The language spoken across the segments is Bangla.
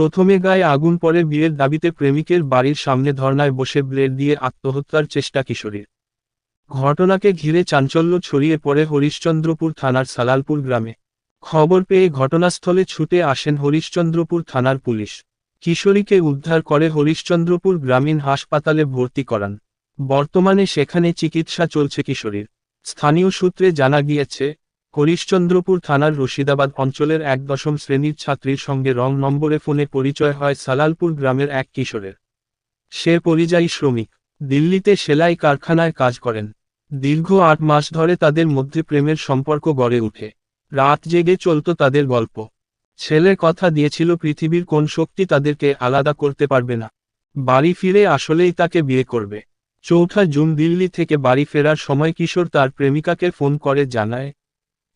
প্রথমে গায়ে আগুন পরে বিয়ের দাবিতে প্রেমিকের বাড়ির সামনে ধর্নায় বসে ব্লেড দিয়ে আত্মহত্যার চেষ্টা কিশোরীর। ঘটনাকে ঘিরে চাঞ্চল্য ছড়িয়ে পড়ে হরিশ্চন্দ্রপুর থানার সালালপুর গ্রামে। খবর পেয়ে ঘটনাস্থলে ছুটে আসেন হরিশ্চন্দ্রপুর থানার পুলিশ। কিশোরীকে উদ্ধার করে হরিশ্চন্দ্রপুর গ্রামীণ হাসপাতালে ভর্তি করান। বর্তমানে সেখানে চিকিৎসা চলছে কিশোরীর। স্থানীয় সূত্রে জানা গিয়েছে, হরিশ্চন্দ্রপুর থানার রশিদাবাদ অঞ্চলের ১ম শ্রেণীর ছাত্রীর সঙ্গে রং নম্বরে ফোনে পরিচয় হয় সালালপুর গ্রামের এক কিশোরের। সে পরিযায়ী শ্রমিক, দিল্লিতে সেলাই কারখানায় কাজ করেন। দীর্ঘ ৮ মাস ধরে তাদের মধ্যে প্রেমের সম্পর্ক গড়ে ওঠে। রাত জেগে চলত তাদের গল্প। ছেলে কথা দিয়েছিল পৃথিবীর কোন শক্তি তাদেরকে আলাদা করতে পারবে না। বাড়ি ফিরে আসলেই তাকে বিয়ে করবে। ৪ জুন দিল্লি থেকে বাড়ি ফেরার সময় কিশোর তার প্রেমিকাকে ফোন করে জানায়,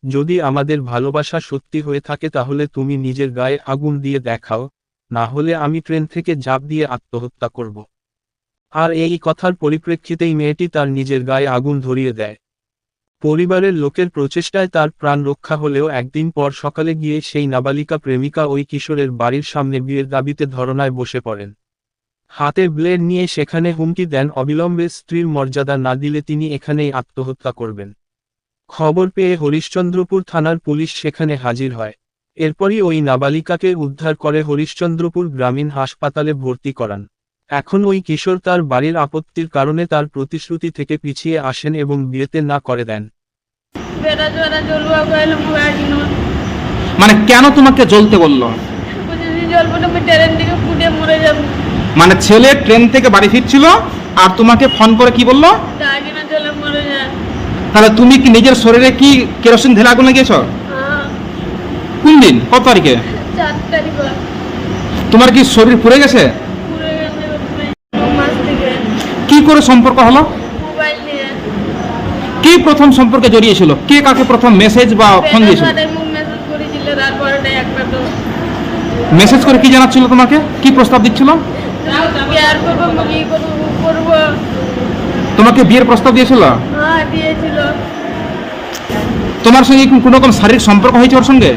যদি আমাদের ভালোবাসা সত্যি হয়ে থাকে তাহলে তুমি নিজের গায়ে আগুন দিয়ে দেখাও, না হলে আমি ট্রেন থেকে ঝাঁপ দিয়ে আত্মহত্যা করব। আর এই কথার পরিপ্রেক্ষিতেই মেয়েটি তার নিজের গায়ে আগুন ধরিয়ে দেয়। পরিবারের লোকের প্রচেষ্টায় তার প্রাণ রক্ষা হলেও একদিন পর সকালে গিয়ে সেই নাবালিকা প্রেমিকা ওই কিশোরের বাড়ির সামনে বিয়ের দাবিতে ধরনায় বসে পড়েন। হাতে ব্লেড নিয়ে সেখানে হুমকি দেন অবিলম্বে স্ত্রীর মর্যাদা না দিলে তিনি এখানেই আত্মহত্যা করবেন। খবর পেয়ে হরিশ্চন্দ্রপুর থানার পুলিশ সেখানে হাজির হয়। এরপরই ওই নাবালিকাকে উদ্ধার করে হরিশ্চন্দ্রপুর গ্রামীণ হাসপাতালে ভর্তি করান। এখন ওই কিশোর তার বাড়ির আপত্তির কারণে তার প্রতিশ্রুতি থেকে পিছিয়ে আসেন এবং বিয়েতে না করে দেন। মানে কেন তোমাকে জ্বলতে বললো? মানে ছেলে ট্রেন থেকে বাড়ি ফিরছিল আর তোমাকে ফোন করে কি বললো? তাহলে তুমি কি নিজের শরীরে কি কেরোসিন ঢেলে আগুন লাগিয়েছ? কোন দিন, কত তারিখে? 4 তারিখ। তোমার কি শরীর পুড়ে গেছে? কি করে সম্পর্ক হলো? মোবাইল নিয়ে। কি প্রথম সম্পর্কে জড়িয়েছিল? কে কাকে প্রথম মেসেজ বা ফোন দিয়েছিল? মেসেজ করেছিল, তারপরে একটা তো মেসেজ করে কি জানাচ্ছিল তোমাকে? কি প্রস্তাব দিচ্ছিল? বিয়ার করব, কি করব। তোমাকে বিয়ের প্রস্তাব দিয়েছিল? হ্যাঁ, দিয়েছিল। তোমার সঙ্গে কি কোনো রকম শারীরিক সম্পর্ক হয়েছে ওর সঙ্গে?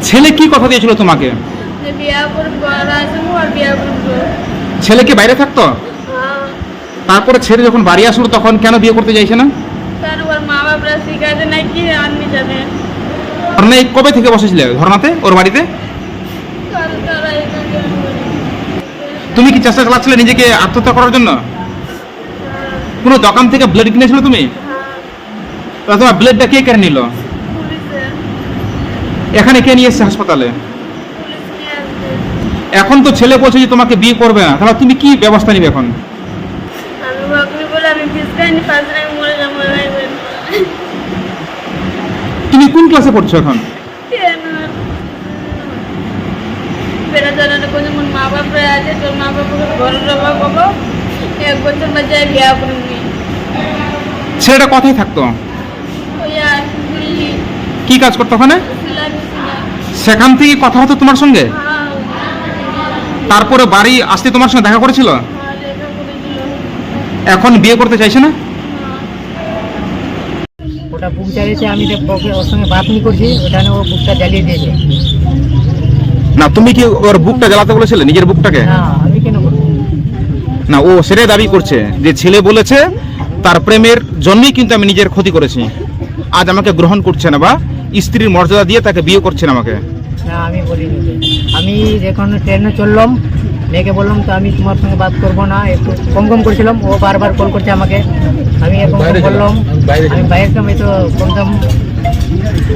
ছেলে কি কথা দিয়েছিল তোমাকে? যে বিয়া করব, আর আসবো আর বিয়া করব। ছেলে কি বাইরে থাকতো? হ্যাঁ। তারপরে ছেলে যখন বাড়ি আসলো তখন কেন বিয়ে করতে চাইছে না? তার ওর মা বাবারা শিখাতে নাকি আননি জানে। আর না, কবে থেকে বসেছিলে ধর্নাতে ওর বাড়িতে? তুমি কি চেষ্টা চালাচ্ছিলে নিজেকে আত্মহত্যা করার জন্য? কোনো দোকান থেকে ব্লেড কিনেছিল তুমি? তোমার ব্লেডটা কে কেড়ে নিল? এখানে কে নিয়ে এসছে হাসপাতালে? এখন তো ছেলে বলছে যে তোমাকে বিয়ে করবে না, তাহলে তুমি কি ব্যবস্থা নিবে এখন? তুমি কোন ক্লাসে পড়ছো এখন? মা বাবা আছে, তোর মা বাবাকে ঘরের বাবা 1 বছর বাজায় বিয়া করবি। ছেলেটা কোথায় থাকতো? কি কাজ করতো ওখানে? সেখান থেকে কথা হতো তোমার সঙ্গে? তারপরে বাড়ি আসতে তোমার সঙ্গে দেখা করেছিল? এখন বিয়ে করতে চাইছে না? ওটা বুক জ্বালিয়েছে, আমি ওর সঙ্গে বাত নি করছি, ওটা ও বুকটা জ্বালিয়ে দিয়েছে। না, তুমি কি ওর বুকটা জ্বালাতে বলেছিলে, নিজের বুকটাকে? না, আমি কেন করব? না, ও সেটাই দাবি করছে যে ছেলে বলেছে তার প্রেমের জন্যই কিন্তু আমি নিজের ক্ষতি করেছি, আজ আমাকে গ্রহণ করছে না বা স্ত্রীর মর্যাদা দিয়ে তাকে বিয়ে করছে না আমাকে। না, আমি বলিনি। আমি যখন ট্রেনে চললাম, মেয়েকে বললাম তো আমি তোমার সঙ্গে বাত করবো না, একটু কম কম করছিলাম। ও বারবার কল করছে আমাকে, আমি এরকম বললাম। আমি বাইরে ছিলাম, এই তো কমসম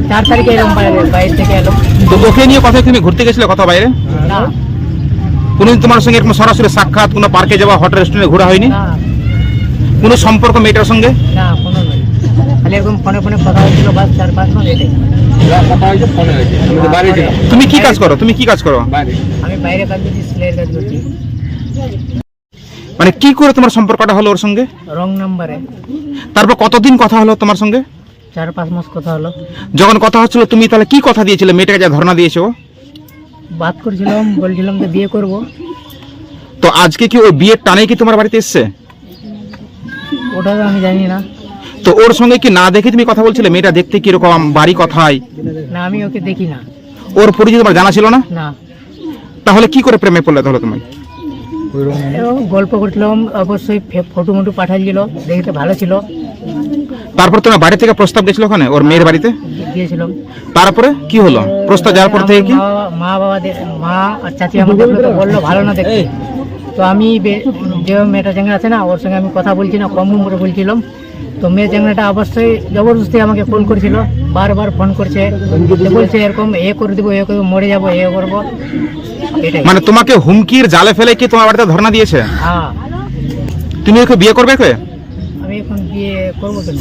4 তারিখে এরকম বাইরে থেকে এলাম। তো ওকে নিয়ে কথা তুমি ঘুরতে গেছিলে কোথাও বাইরে? না। কোনোদিন তোমার সঙ্গে এরকম সরাসরি সাক্ষাৎ, কোনো পার্কে যাওয়া, হোটেল রেস্টুরেন্টে ঘোরা হয়নি? না। কোনো সম্পর্ক মেয়েটার সঙ্গে? না, কোনো নয়। খালি এরকম ফোনে কথা হয়েছিল, বাস 4-5 মাস এটাই। তুমি কি কাজ করো? তুমি কি কাজ করো? আমি বাইরে কাজ করছি, সেলাইয়ের কাজ করছি। মানে কি করে তোমার সম্পর্কটা হলো ওর সঙ্গে? রং নাম্বারে। তারপর কতদিন কথা হলো তোমার সঙ্গে? 4-5 মাস কথা হলো। যখন কথা হচ্ছিল তুমি তাহলে কি কথা দিয়েছিলে মেয়েটাকে, যা ধর্ণা দিয়েছো? বাত করছিলাম, বলছিলাম যে বিয়ে করব। তো আজকে কি ওই বিয়ের টানে কি তোমার বাড়িতে এসছে? ওটা তো আমি জানি না। তো ওর সঙ্গে কি না দেখে তুমি কথা বলছিলে? মেয়েটা দেখতে কিরকম, বাড়ি কোথায়? না, আমি ওকে দেখি না। ওর পরিচয় তোমার জানা ছিল না? না। তাহলে কি করে প্রেমে পড়লে তাহলে তুমি? এবং গল্প করছিলাম, অবশ্যই ফটো মটো পাঠাচ্ছিল, দেখতে ভালো ছিল, তারপর তোমার বাড়ি থেকে প্রস্তাব গেছিল ওখানে ওর মেয়ের বাড়িতে? গিয়েছিলাম। তারপরে কি হলো? প্রস্তাব যাওয়ার পর থেকে কি? মা বাবা মা আর চাচি আমার দেখলো তো বললো ভালো না দেখতে। তো আমি যে মেয়েটা চ্যাংড়া আছে না, ওর সঙ্গে আমি কথা বলছি না, কম করে বলছিলাম। তো মেয়ে চ্যাংড়াটা অবশ্যই জবরদস্তি আমাকে ফোন করেছিল, বারবার ফোন করছে, বলছে এরকম করে দেবো, করে দেবো, মরে যাবো, করবো, এটাই। মানে তোমাকে হুমকির জালে ফেলে কি তোমার বাড়িতে ধর্ণা দিয়েছে? হ্যাঁ। তুমি ওকে বিয়ে করবে কে? আমি এখন বিয়ে করবো কেন?